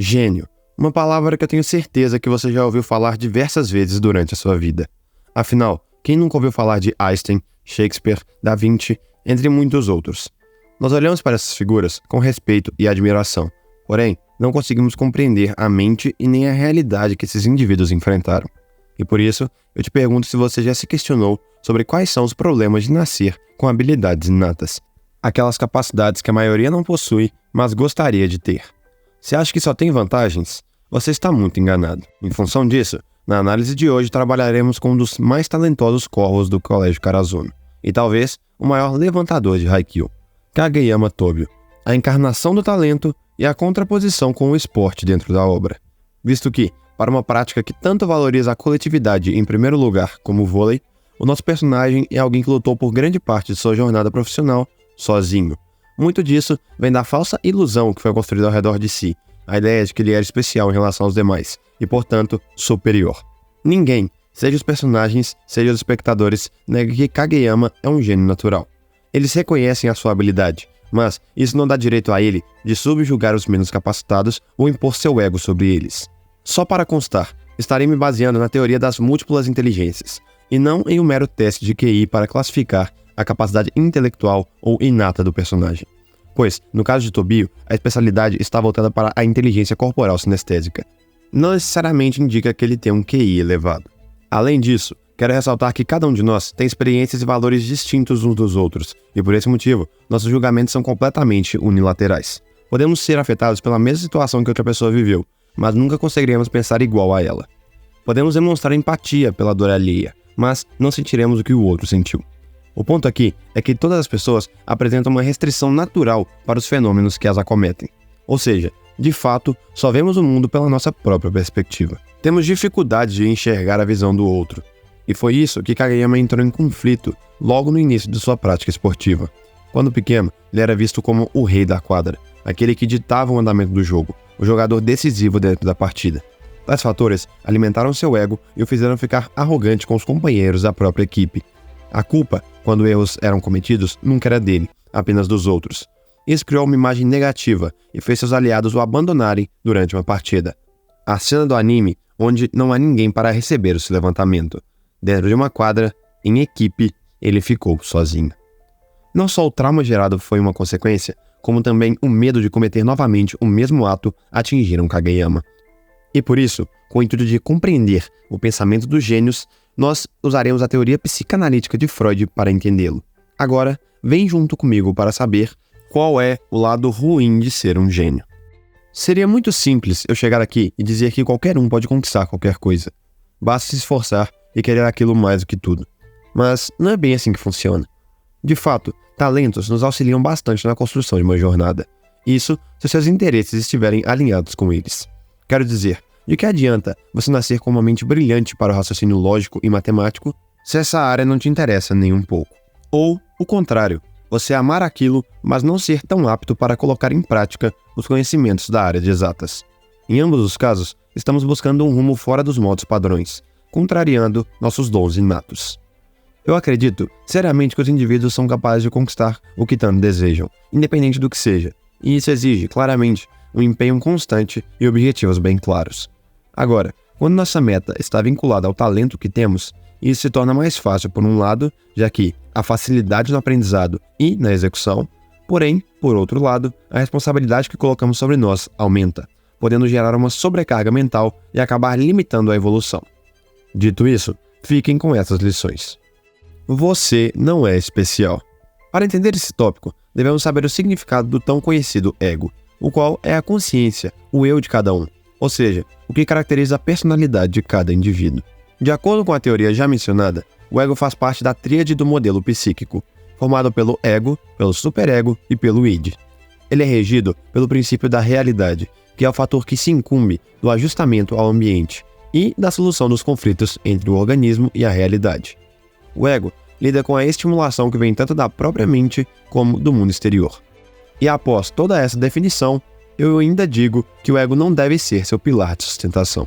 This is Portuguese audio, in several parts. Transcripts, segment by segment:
Gênio. Uma palavra que eu tenho certeza que você já ouviu falar diversas vezes durante a sua vida. Afinal, quem nunca ouviu falar de Einstein, Shakespeare, Da Vinci, entre muitos outros? Nós olhamos para essas figuras com respeito e admiração, porém, não conseguimos compreender a mente e nem a realidade que esses indivíduos enfrentaram. E por isso, eu te pergunto se você já se questionou sobre quais são os problemas de nascer com habilidades inatas. Aquelas capacidades que a maioria não possui, mas gostaria de ter. Se acha que só tem vantagens, você está muito enganado. Em função disso, na análise de hoje trabalharemos com um dos mais talentosos corvos do Colégio Karasuno, e talvez o maior levantador de Haikyuu, Kageyama Tobio, a encarnação do talento e a contraposição com o esporte dentro da obra. Visto que, para uma prática que tanto valoriza a coletividade em primeiro lugar como o vôlei, o nosso personagem é alguém que lutou por grande parte de sua jornada profissional sozinho. Muito disso vem da falsa ilusão que foi construída ao redor de si, a ideia de que ele era especial em relação aos demais, e portanto, superior. Ninguém, seja os personagens, seja os espectadores, nega que Kageyama é um gênio natural. Eles reconhecem a sua habilidade, mas isso não dá direito a ele de subjugar os menos capacitados ou impor seu ego sobre eles. Só para constar, estarei me baseando na teoria das múltiplas inteligências, e não em um mero teste de QI para classificar a capacidade intelectual ou inata do personagem. Pois, no caso de Tobio, a especialidade está voltada para a inteligência corporal sinestésica. Não necessariamente indica que ele tem um QI elevado. Além disso, quero ressaltar que cada um de nós tem experiências e valores distintos uns dos outros, e por esse motivo, nossos julgamentos são completamente unilaterais. Podemos ser afetados pela mesma situação que outra pessoa viveu, mas nunca conseguiremos pensar igual a ela. Podemos demonstrar empatia pela dor alheia, mas não sentiremos o que o outro sentiu. O ponto aqui é que todas as pessoas apresentam uma restrição natural para os fenômenos que as acometem. Ou seja, de fato, só vemos o mundo pela nossa própria perspectiva. Temos dificuldade de enxergar a visão do outro. E foi isso que Kageyama entrou em conflito logo no início de sua prática esportiva. Quando pequeno, ele era visto como o rei da quadra, aquele que ditava o andamento do jogo, o jogador decisivo dentro da partida. Tais fatores alimentaram seu ego e o fizeram ficar arrogante com os companheiros da própria equipe. A culpa, quando erros eram cometidos, nunca era dele, apenas dos outros. Isso criou uma imagem negativa e fez seus aliados o abandonarem durante uma partida. A cena do anime, onde não há ninguém para receber o seu levantamento. Dentro de uma quadra, em equipe, ele ficou sozinho. Não só o trauma gerado foi uma consequência, como também o medo de cometer novamente o mesmo ato atingiram Kageyama. E por isso, com o intuito de compreender o pensamento dos gênios, nós usaremos a teoria psicanalítica de Freud para entendê-lo. Agora, vem junto comigo para saber qual é o lado ruim de ser um gênio. Seria muito simples eu chegar aqui e dizer que qualquer um pode conquistar qualquer coisa. Basta se esforçar e querer aquilo mais do que tudo. Mas não é bem assim que funciona. De fato, talentos nos auxiliam bastante na construção de uma jornada. Isso se seus interesses estiverem alinhados com eles. Quero dizer, de que adianta você nascer com uma mente brilhante para o raciocínio lógico e matemático se essa área não te interessa nem um pouco? Ou, o contrário, você amar aquilo, mas não ser tão apto para colocar em prática os conhecimentos da área de exatas. Em ambos os casos, estamos buscando um rumo fora dos modos padrões, contrariando nossos dons inatos. Eu acredito seriamente que os indivíduos são capazes de conquistar o que tanto desejam, independente do que seja, e isso exige, claramente, um empenho constante e objetivos bem claros. Agora, quando nossa meta está vinculada ao talento que temos, isso se torna mais fácil por um lado, já que a facilidade no aprendizado e na execução, porém, por outro lado, a responsabilidade que colocamos sobre nós aumenta, podendo gerar uma sobrecarga mental e acabar limitando a evolução. Dito isso, fiquem com essas lições. Você não é especial. Para entender esse tópico, devemos saber o significado do tão conhecido ego, o qual é a consciência, o eu de cada um, ou seja, o que caracteriza a personalidade de cada indivíduo. De acordo com a teoria já mencionada, o ego faz parte da tríade do modelo psíquico, formado pelo ego, pelo superego e pelo id. Ele é regido pelo princípio da realidade, que é o fator que se incumbe do ajustamento ao ambiente e da solução dos conflitos entre o organismo e a realidade. O ego lida com a estimulação que vem tanto da própria mente como do mundo exterior. E após toda essa definição, eu ainda digo que o ego não deve ser seu pilar de sustentação,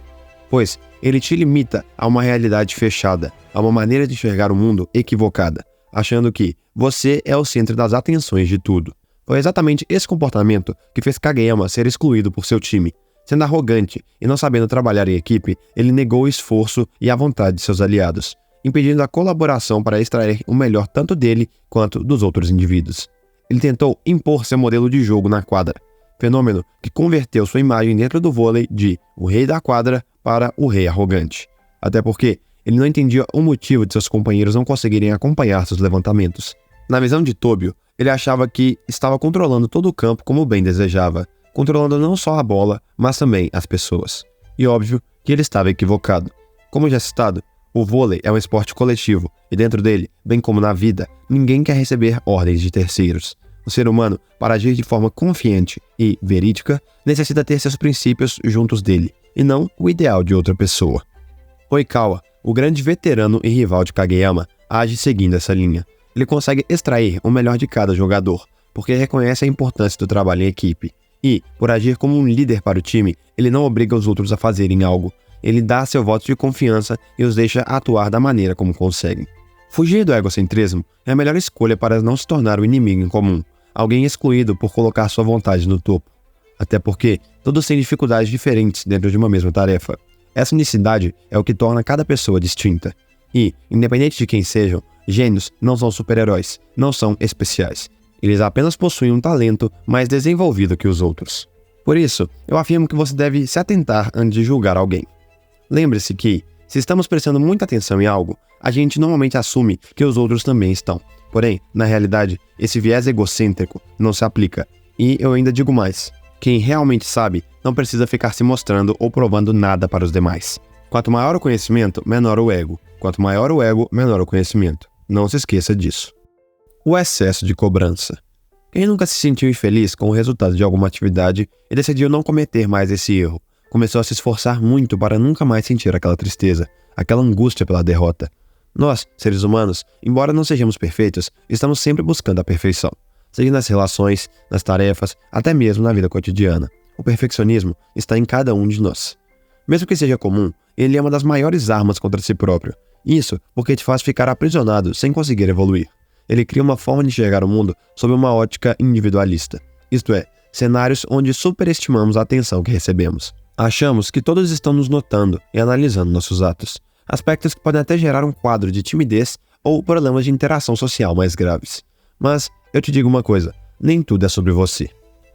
pois ele te limita a uma realidade fechada, a uma maneira de enxergar o mundo equivocada, achando que você é o centro das atenções de tudo. Foi exatamente esse comportamento que fez Kageyama ser excluído por seu time, Sendo arrogante e não sabendo trabalhar em equipe, ele negou o esforço e a vontade de seus aliados, impedindo a colaboração para extrair o melhor tanto dele quanto dos outros indivíduos. Ele tentou impor seu modelo de jogo na quadra, fenômeno que converteu sua imagem dentro do vôlei de o rei da quadra para o rei arrogante. Até porque ele não entendia o motivo de seus companheiros não conseguirem acompanhar seus levantamentos. Na visão de Tobio, ele achava que estava controlando todo o campo como bem desejava, controlando não só a bola, mas também as pessoas. E óbvio que ele estava equivocado. Como já citado, o vôlei é um esporte coletivo, e dentro dele, bem como na vida, ninguém quer receber ordens de terceiros. O ser humano, para agir de forma confiante e verídica, necessita ter seus princípios juntos dele, e não o ideal de outra pessoa. Oikawa, o grande veterano e rival de Kageyama, age seguindo essa linha. Ele consegue extrair o melhor de cada jogador, porque reconhece a importância do trabalho em equipe. E, por agir como um líder para o time, ele não obriga os outros a fazerem algo. Ele dá seu voto de confiança e os deixa atuar da maneira como conseguem. Fugir do egocentrismo é a melhor escolha para não se tornar o inimigo em comum, alguém excluído por colocar sua vontade no topo. Até porque todos têm dificuldades diferentes dentro de uma mesma tarefa. Essa unicidade é o que torna cada pessoa distinta. E, independente de quem sejam, gênios não são super-heróis, não são especiais. Eles apenas possuem um talento mais desenvolvido que os outros. Por isso, eu afirmo que você deve se atentar antes de julgar alguém. Lembre-se que, se estamos prestando muita atenção em algo, a gente normalmente assume que os outros também estão. Porém, na realidade, esse viés egocêntrico não se aplica. E eu ainda digo mais. Quem realmente sabe não precisa ficar se mostrando ou provando nada para os demais. Quanto maior o conhecimento, menor o ego. Quanto maior o ego, menor o conhecimento. Não se esqueça disso. O excesso de cobrança. Quem nunca se sentiu infeliz com o resultado de alguma atividade e decidiu não cometer mais esse erro? Começou a se esforçar muito para nunca mais sentir aquela tristeza, aquela angústia pela derrota. Nós, seres humanos, embora não sejamos perfeitos, estamos sempre buscando a perfeição. Seja nas relações, nas tarefas, até mesmo na vida cotidiana. O perfeccionismo está em cada um de nós. Mesmo que seja comum, ele é uma das maiores armas contra si próprio. Isso porque te faz ficar aprisionado sem conseguir evoluir. Ele cria uma forma de enxergar o mundo sob uma ótica individualista. Isto é, cenários onde superestimamos a atenção que recebemos. Achamos que todos estão nos notando e analisando nossos atos. Aspectos que podem até gerar um quadro de timidez ou problemas de interação social mais graves. Mas eu te digo uma coisa, nem tudo é sobre você.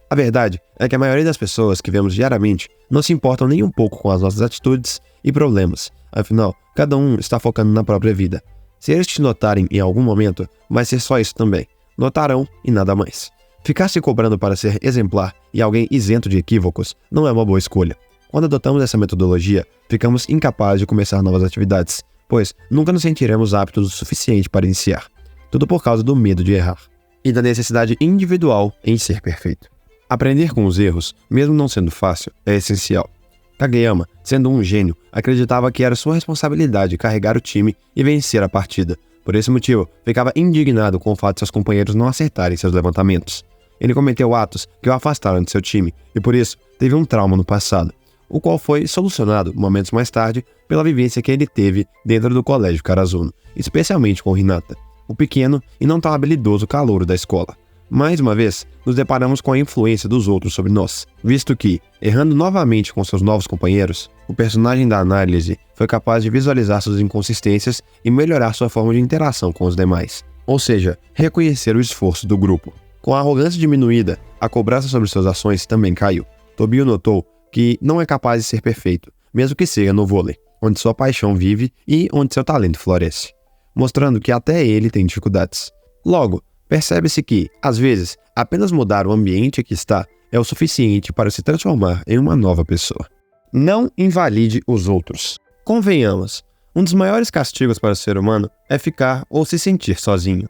A verdade é que a maioria das pessoas que vemos diariamente não se importam nem um pouco com as nossas atitudes e problemas. Afinal, cada um está focando na própria vida. Se eles te notarem em algum momento, vai ser só isso também. Notarão e nada mais. Ficar se cobrando para ser exemplar e alguém isento de equívocos não é uma boa escolha. Quando adotamos essa metodologia, ficamos incapazes de começar novas atividades, pois nunca nos sentiremos aptos o suficiente para iniciar. Tudo por causa do medo de errar e da necessidade individual em ser perfeito. Aprender com os erros, mesmo não sendo fácil, é essencial. Kageyama, sendo um gênio, acreditava que era sua responsabilidade carregar o time e vencer a partida. Por esse motivo, ficava indignado com o fato de seus companheiros não acertarem seus levantamentos. Ele cometeu atos que o afastaram de seu time e, por isso, teve um trauma no passado, o qual foi solucionado momentos mais tarde pela vivência que ele teve dentro do colégio Karazuno, especialmente com Hinata, o pequeno e não tão habilidoso calouro da escola. Mais uma vez, nos deparamos com a influência dos outros sobre nós, visto que, errando novamente com seus novos companheiros, o personagem da análise foi capaz de visualizar suas inconsistências e melhorar sua forma de interação com os demais, ou seja, reconhecer o esforço do grupo. Com a arrogância diminuída, a cobrança sobre suas ações também caiu. Tobio notou que não é capaz de ser perfeito, mesmo que seja no vôlei, onde sua paixão vive e onde seu talento floresce, mostrando que até ele tem dificuldades. Logo, percebe-se que, às vezes, apenas mudar o ambiente que está é o suficiente para se transformar em uma nova pessoa. Não invalide os outros. Convenhamos, um dos maiores castigos para o ser humano é ficar ou se sentir sozinho.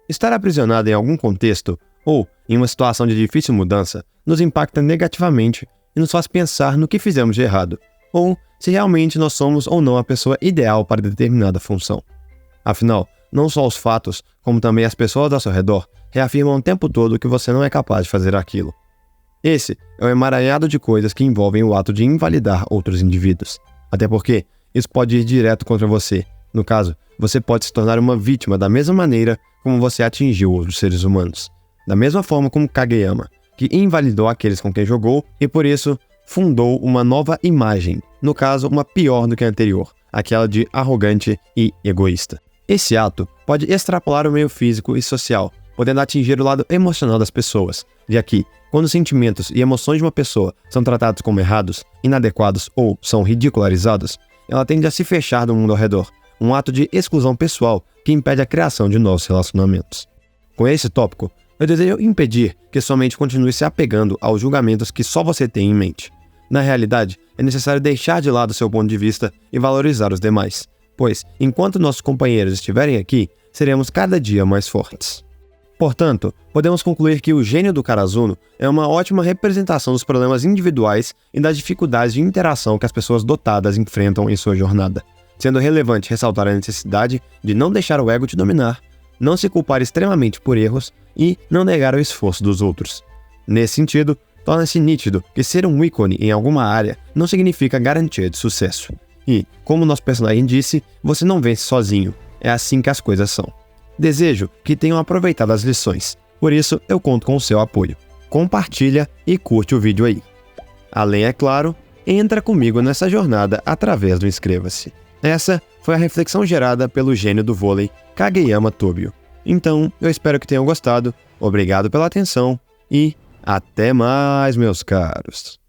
Estar aprisionado em algum contexto ou em uma situação de difícil mudança nos impacta negativamente e nos faz pensar no que fizemos de errado, ou se realmente nós somos ou não a pessoa ideal para determinada função. Afinal, não só os fatos, como também as pessoas ao seu redor, reafirmam o tempo todo que você não é capaz de fazer aquilo. Esse é um emaranhado de coisas que envolvem o ato de invalidar outros indivíduos. Até porque isso pode ir direto contra você. No caso, você pode se tornar uma vítima da mesma maneira como você atingiu outros seres humanos. Da mesma forma como Kageyama, que invalidou aqueles com quem jogou e por isso fundou uma nova imagem, no caso, uma pior do que a anterior, aquela de arrogante e egoísta. Esse ato pode extrapolar o meio físico e social, podendo atingir o lado emocional das pessoas, já que, quando os sentimentos e emoções de uma pessoa são tratados como errados, inadequados ou são ridicularizados, ela tende a se fechar do mundo ao redor, um ato de exclusão pessoal que impede a criação de novos relacionamentos. Com esse tópico, eu desejo impedir que sua mente continue se apegando aos julgamentos que só você tem em mente. Na realidade, é necessário deixar de lado seu ponto de vista e valorizar os demais, pois, enquanto nossos companheiros estiverem aqui, seremos cada dia mais fortes. Portanto, podemos concluir que o gênio do Karasuno é uma ótima representação dos problemas individuais e das dificuldades de interação que as pessoas dotadas enfrentam em sua jornada, sendo relevante ressaltar a necessidade de não deixar o ego te dominar, não se culpar extremamente por erros e não negar o esforço dos outros. Nesse sentido, torna-se nítido que ser um ícone em alguma área não significa garantia de sucesso. E, como nosso personagem disse, você não vence sozinho, é assim que as coisas são. Desejo que tenham aproveitado as lições, por isso eu conto com o seu apoio. Compartilha e curte o vídeo aí. Além, é claro, entra comigo nessa jornada através do Inscreva-se. Essa foi a reflexão gerada pelo gênio do vôlei, Kageyama Tobio. Então, eu espero que tenham gostado, obrigado pela atenção e até mais, meus caros!